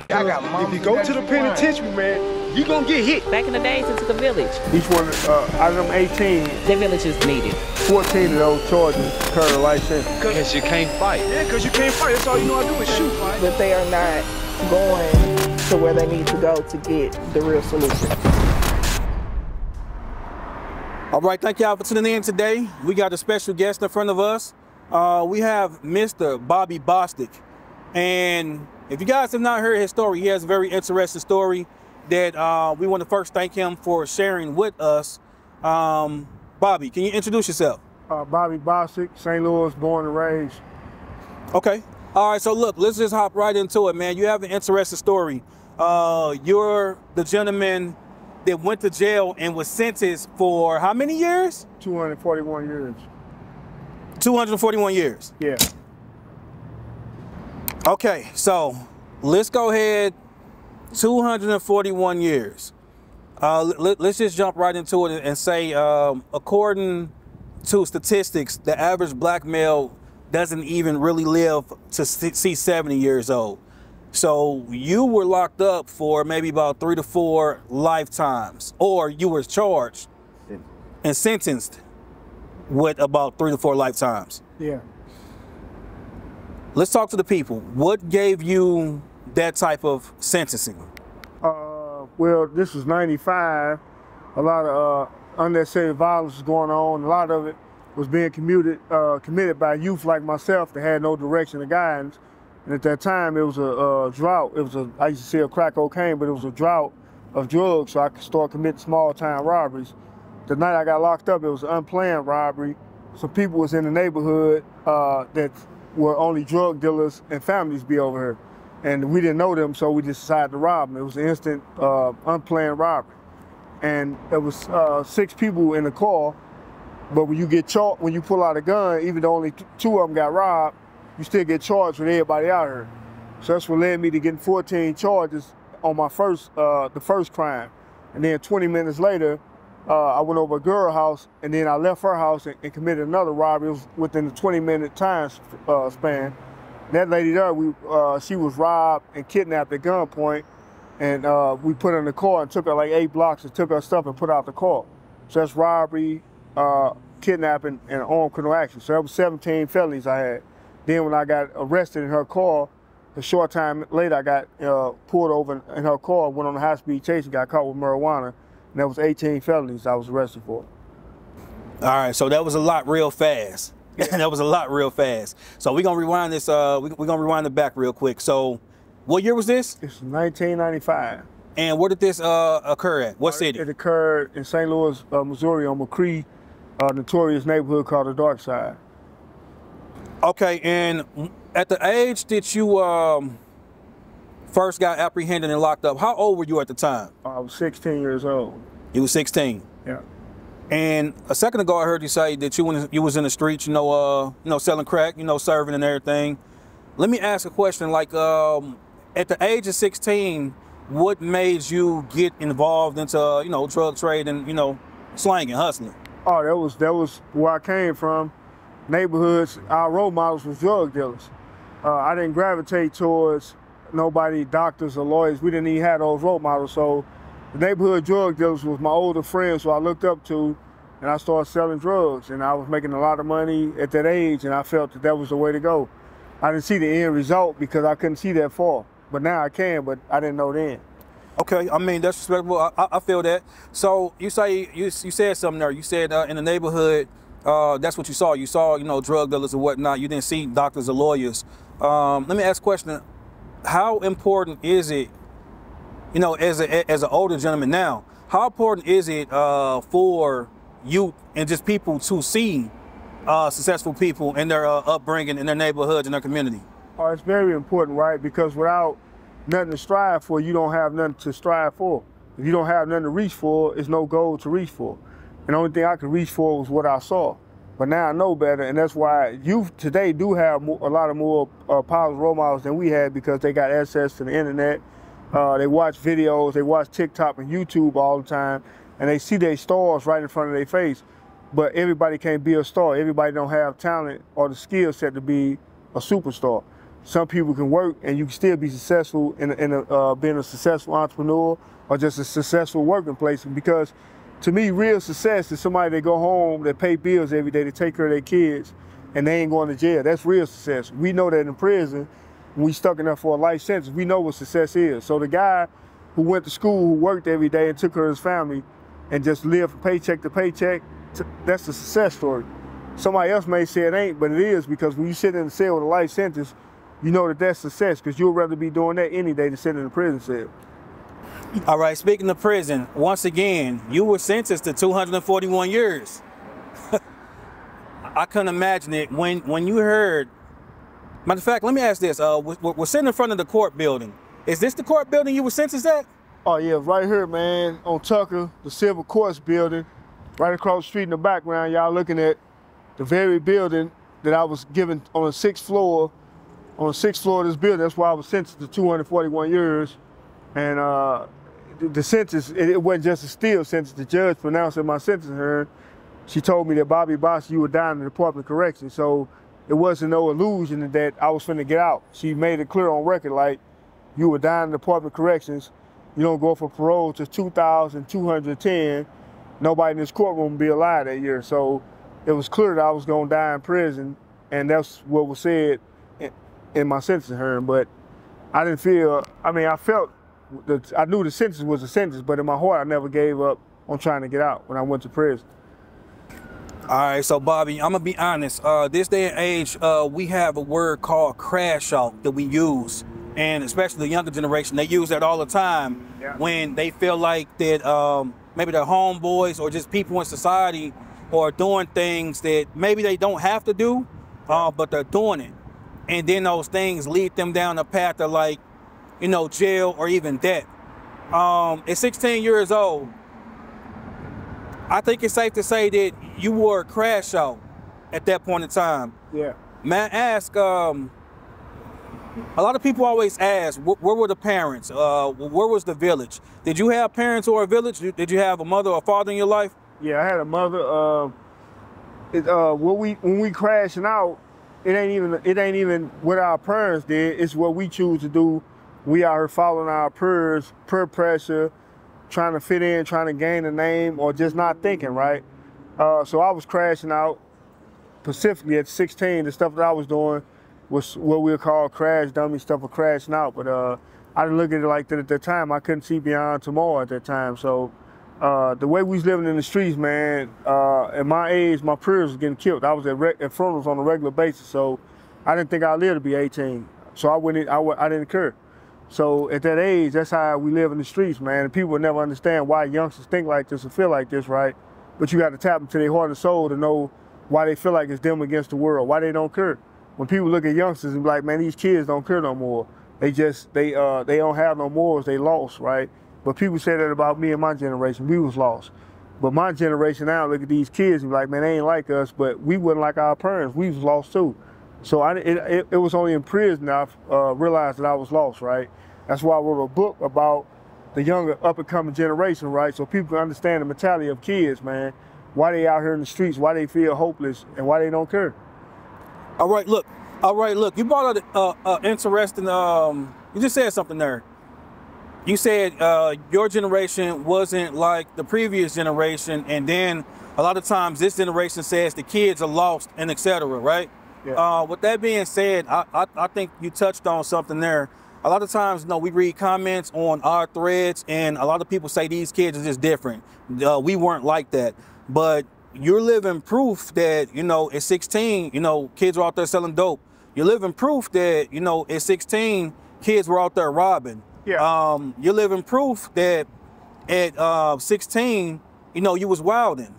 I got mama. If you go to the penitentiary, man, you gonna get hit. Back in the days, it took a village. Each one, out of them 18, The village is needed. 14 of those charges carry a life sentence. Because you can't fight. Yeah, because you can't fight. That's all you know how to do is shoot. But they are not going to where they need to go to get the real solution. All right, thank y'all for tuning in today. We got a special guest in front of us. We have Mr. Bobby Bostic. And if you guys have not heard his story, he has a very interesting story that we want to first thank him for sharing with us. Bobby, can you introduce yourself? Bobby Bostic, St. Louis, born and raised. Okay. All right, so look, let's just hop right into it, man. You have an interesting story. You're the gentleman that went to jail and was sentenced for how many years? 241 years. 241 years. Yeah. Okay, so let's go ahead. 241 years. Let's just jump right into it and say, according to statistics, the average black male doesn't even really live to see 70 years old. So you were locked up for maybe about 3 to 4 lifetimes, or you were charged and sentenced with about 3 to 4 lifetimes. Yeah. Let's talk to the people. What gave you that type of sentencing? Well, this was 95. A lot of unnecessary violence was going on. A lot of it was being committed by youth like myself that had no direction or guidance. And at that time, it was a drought. I used to sell crack cocaine, but it was a drought of drugs, so I could start committing small-time robberies. The night I got locked up, it was an unplanned robbery. Some people was in the neighborhood that were only drug dealers and families be over here. And we didn't know them, so we just decided to rob them. It was an instant, unplanned robbery. And there was 6 people in the car, but when you get charged, when you pull out a gun, even though only 2 of them got robbed, you still get charged with everybody out here. So that's what led me to getting 14 charges on my the first crime. And then 20 minutes later, I went over a girl's house, and then I left her house and committed another robbery. It was within the 20-minute time span. That lady there, she was robbed and kidnapped at gunpoint, and we put her in the car and took her like 8 blocks and took her stuff and put out the car. So that's robbery, kidnapping, and armed criminal action. So that was 17 felonies I had. Then when I got arrested in her car, a short time later I got pulled over in her car, went on a high-speed chase and got caught with marijuana, and that was 18 felonies I was arrested for. All right, so that was a lot real fast. That was a lot real fast. So we're gonna rewind this, we're gonna rewind it back real quick. So what year was this? It's 1995. And where did this occur at? What city? It occurred in St. Louis, Missouri on McCree, notorious neighborhood called the Dark Side. Okay, and at the age that you first got apprehended and locked up, how old were you at the time? I was 16 years old. You were 16? Yeah. And a second ago, I heard you say that you was in the streets, selling crack, serving and everything. Let me ask a question. Like, at the age of 16, what made you get involved into, drug trade and, slanging, hustling? Oh, that was where I came from. Neighborhoods, our role models was drug dealers. I didn't gravitate towards nobody, doctors or lawyers. We didn't even have those role models. So the neighborhood drug dealers was my older friends who I looked up to, and I started selling drugs. And I was making a lot of money at that age, and I felt that was the way to go. I didn't see the end result because I couldn't see that far. But now I can, but I didn't know then. Okay, I mean, that's respectable. I feel that. So you said something there. You said in the neighborhood, that's what you saw. You saw, drug dealers and whatnot. You didn't see doctors or lawyers. Let me ask a question. How important is it, as an older gentleman now, how important is it for you and just people to see successful people in their upbringing, in their neighborhoods, in their community? Oh, it's very important, right? Because without nothing to strive for, you don't have nothing to strive for. If you don't have nothing to reach for, it's no goal to reach for. And the only thing I could reach for was what I saw. But now I know better, and that's why youth today do have a lot of more positive role models than we had, because they got access to the internet. They watch videos, they watch TikTok and YouTube all the time, and they see their stars right in front of their face. but everybody can't be a star. Everybody don't have talent or the skill set to be a superstar. Some people can work and you can still be successful in being a successful entrepreneur or just a successful working place. Because to me, real success is somebody that go home, that pay bills every day, to take care of their kids, and they ain't going to jail. That's real success. We know that in prison, when we stuck in there for a life sentence, we know what success is. So the guy who went to school, who worked every day and took care of his family and just lived from paycheck to paycheck, that's a success story. Somebody else may say it ain't, but it is, because when you sit in the cell with a life sentence, you know that that's success, because you'll rather be doing that any day than sitting in a prison cell. All right, speaking of prison, once again, you were sentenced to 241 years. I couldn't imagine it when you heard. Matter of fact, let me ask this. We're sitting in front of the court building. Is this the court building you were sentenced at? Oh yeah, right here, man, on Tucker, the Civil Courts building, right across the street in the background. Y'all looking at the very building that I was given on the 6th floor. On the 6th floor of this building, that's why I was sentenced to 241 years. And the sentence, it wasn't just a still sentence. The judge pronounced my sentence hearing. She told me that Bobby Bostic, you were down in the Department of Corrections. So it wasn't no illusion that I was finna get out. She made it clear on record, like, you were down in the Department of Corrections. You don't go for parole to 2,210. Nobody in this courtroom would be alive that year. So it was clear that I was gonna die in prison, and that's what was said in my sentencing hearing. But I didn't feel, I mean, I felt that I knew the sentence was a sentence, but in my heart, I never gave up on trying to get out when I went to prison. All right, so Bobby, I'm gonna be honest. This day and age, we have a word called crash out that we use, and especially the younger generation, they use that all the time when they feel like that maybe their homeboys or just people in society are doing things that maybe they don't have to do, but they're doing it, and then those things lead them down a path of, like, you know, jail or even death. At 16 years old, I think it's safe to say that you were a crash out at that point in time. Yeah. May I ask, a lot of people always ask, where were the parents? Where was the village? Did you have parents or a village? Did you have a mother or father in your life? Yeah, I had a mother. When we crashing out, it ain't even what our parents did. It's what we choose to do. We out here following our peer pressure, trying to fit in, trying to gain a name, or just not thinking, right? So I was crashing out. Specifically at 16, the stuff that I was doing was what we'll call crash dummy stuff, or crashing out. But I didn't look at it like that at that time. I couldn't see beyond tomorrow at that time. So the way we was living in the streets, man, at my age, my peers was getting killed. I was at funerals on a regular basis, so I didn't think I'd live to be 18. So I didn't care. So at that age, that's how we live in the streets, man. And people would never understand why youngsters think like this or feel like this, right? But you got to tap into their heart and soul to know why they feel like it's them against the world, why they don't care. When people look at youngsters and be like, man, these kids don't care no more. They don't have no morals, they lost, right? But people say that about me and my generation, we was lost. But my generation now, look at these kids and be like, man, they ain't like us, but we wasn't like our parents, we was lost too. So it was only in prison that I realized that I was lost, right? That's why I wrote a book about the younger up-and-coming generation, right? So people can understand the mentality of kids, man. Why they out here in the streets, why they feel hopeless, and why they don't care. All right, look. You brought up interesting, you just said something there. You said your generation wasn't like the previous generation, and then a lot of times this generation says the kids are lost and etc., right? Yeah. With that being said, I think you touched on something there. A lot of times, you know, we read comments on our threads, and a lot of people say these kids are just different. We weren't like that. But you're living proof that, you know, at 16, you know, kids were out there selling dope. You're living proof that, you know, at 16, kids were out there robbing. Yeah. You're living proof that at 16, you know, you was wilding.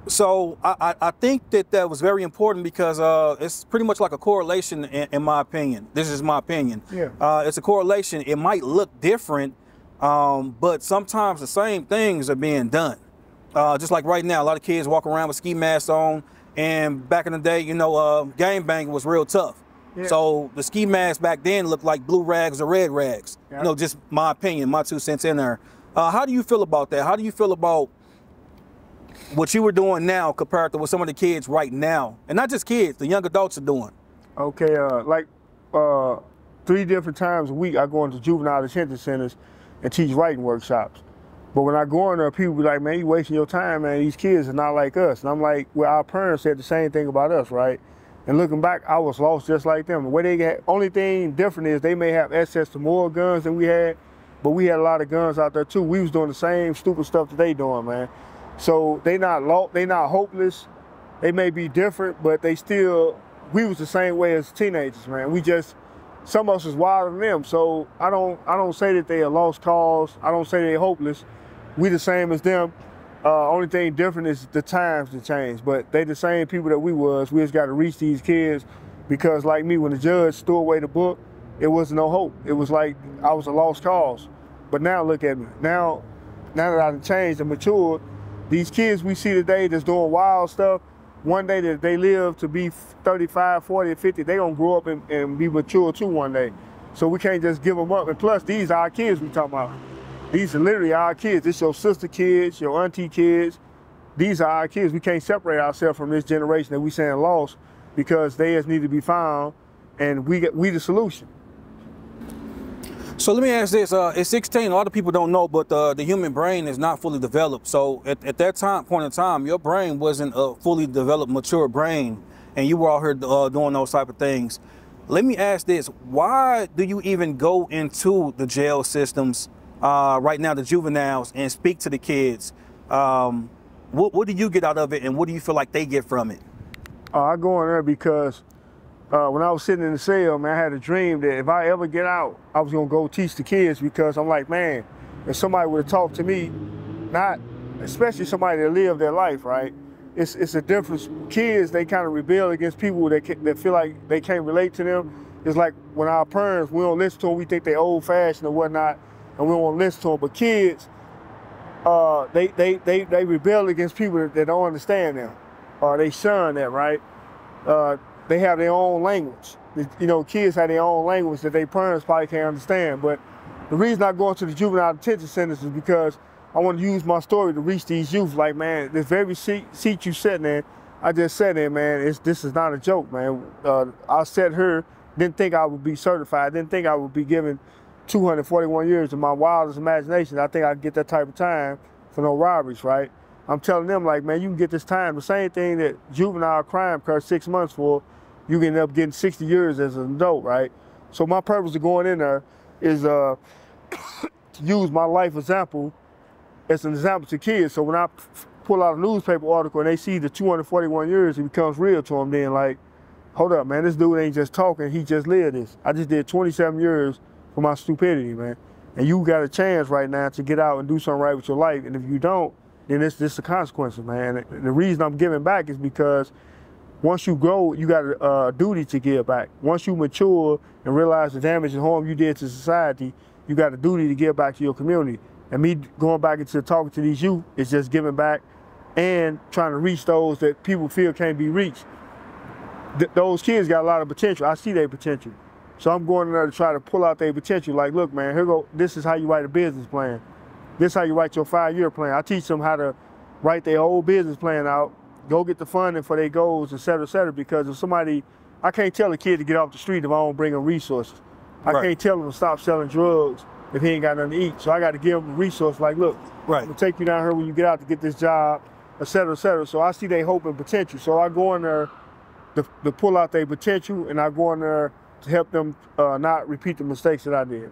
So I think that was very important, because it's pretty much like a correlation in my opinion. This is my opinion. Yeah. It's a correlation. It might look different, but sometimes the same things are being done. Just like right now, a lot of kids walk around with ski masks on, and back in the day, you know, game banging was real tough. Yeah. So the ski masks back then looked like blue rags or red rags. Yeah. You know, just my opinion, my 2 cents in there. How do you feel about that? How do you feel about what you were doing now compared to what some of the kids right now, and not just kids, the young adults are doing? Okay, like 3 different times a week I go into juvenile detention centers and teach writing workshops. But when I go in there, people be like, man, you wasting your time, man. These kids are not like us. And I'm like, well, our parents said the same thing about us, right? And looking back, I was lost just like them. Where they get, only thing different is they may have access to more guns than we had, but we had a lot of guns out there too. We was doing the same stupid stuff that they doing, man. So they not hopeless. They may be different, but they still, we was the same way as teenagers, man. We just, some of us is wilder than them. So I don't say that they are lost cause. I don't say they're hopeless. We the same as them. Only thing different is the times that change, but they the same people that we was. We just got to reach these kids because like me, when the judge threw away the book, it wasn't no hope. It was like I was a lost cause. But now look at me. Now that I've changed and matured, these kids we see today that's doing wild stuff, one day that they live to be 35, 40, 50, they gonna grow up and be mature too one day. So we can't just give them up. And plus, these are our kids we talking about. These are literally our kids. It's your sister kids, your auntie kids. These are our kids. We can't separate ourselves from this generation that we saying lost because they just need to be found, and we the solution. So let me ask this, at 16, a lot of people don't know, but the human brain is not fully developed. So at that point in time, your brain wasn't a fully developed, mature brain, and you were out here doing those type of things. Let me ask this, why do you even go into the jail systems right now, the juveniles, and speak to the kids? What do you get out of it, and what do you feel like they get from it? I go in there because when I was sitting in the cell, man, I had a dream that if I ever get out, I was gonna go teach the kids, because I'm like, man, if somebody would have talked to me, not especially somebody that lived their life, right? It's a difference. Kids, they kind of rebel against people that feel like they can't relate to them. It's like when our parents, we don't listen to them, we think they're old-fashioned or whatnot, and we don't want to listen to them. But kids, they rebel against people that don't understand them, or they shun them, right? They have their own language. You know, kids have their own language that their parents probably can't understand. But the reason I go into the juvenile detention centers is because I want to use my story to reach these youth. Like, man, this very seat you sitting in, I just sat in, man, this is not a joke, man. I sat here, didn't think I would be certified, didn't think I would be given 241 years. In my wildest imagination, I think I'd get that type of time for no robberies, right? I'm telling them, like, man, you can get this time. The same thing that juvenile crime costs 6 months for, you can end up getting 60 years as an adult, right? So my purpose of going in there is to use my life example as an example to kids. So when I pull out a newspaper article and they see the 241 years, it becomes real to them then, like, hold up, man, this dude ain't just talking, he just lived this. I just did 27 years for my stupidity, man. And you got a chance right now to get out and do something right with your life. And if you don't, then it's just the consequences, man. And the reason I'm giving back is because once you grow, you got a duty to give back. Once you mature and realize the damage and harm you did to society, you got a duty to give back to your community. And me going back into talking to these youth is just giving back and trying to reach those that people feel can't be reached. Those kids got a lot of potential. I see their potential. So I'm going in there to try to pull out their potential. Like, look, man, here go. This is how you write a business plan. This is how you write your 5-year plan. I teach them how to write their whole business plan out, go get the funding for their goals, et cetera, because if somebody, I can't tell a kid to get off the street if I don't bring them resources. I can't tell him to stop selling drugs if he ain't got nothing to eat. So I got to give him a resource like, look, I'm gonna take you down here when you get out to get this job, et cetera, et cetera. So I see their hope and potential. So I go in there to pull out their potential, and I go in there to help them not repeat the mistakes that I did.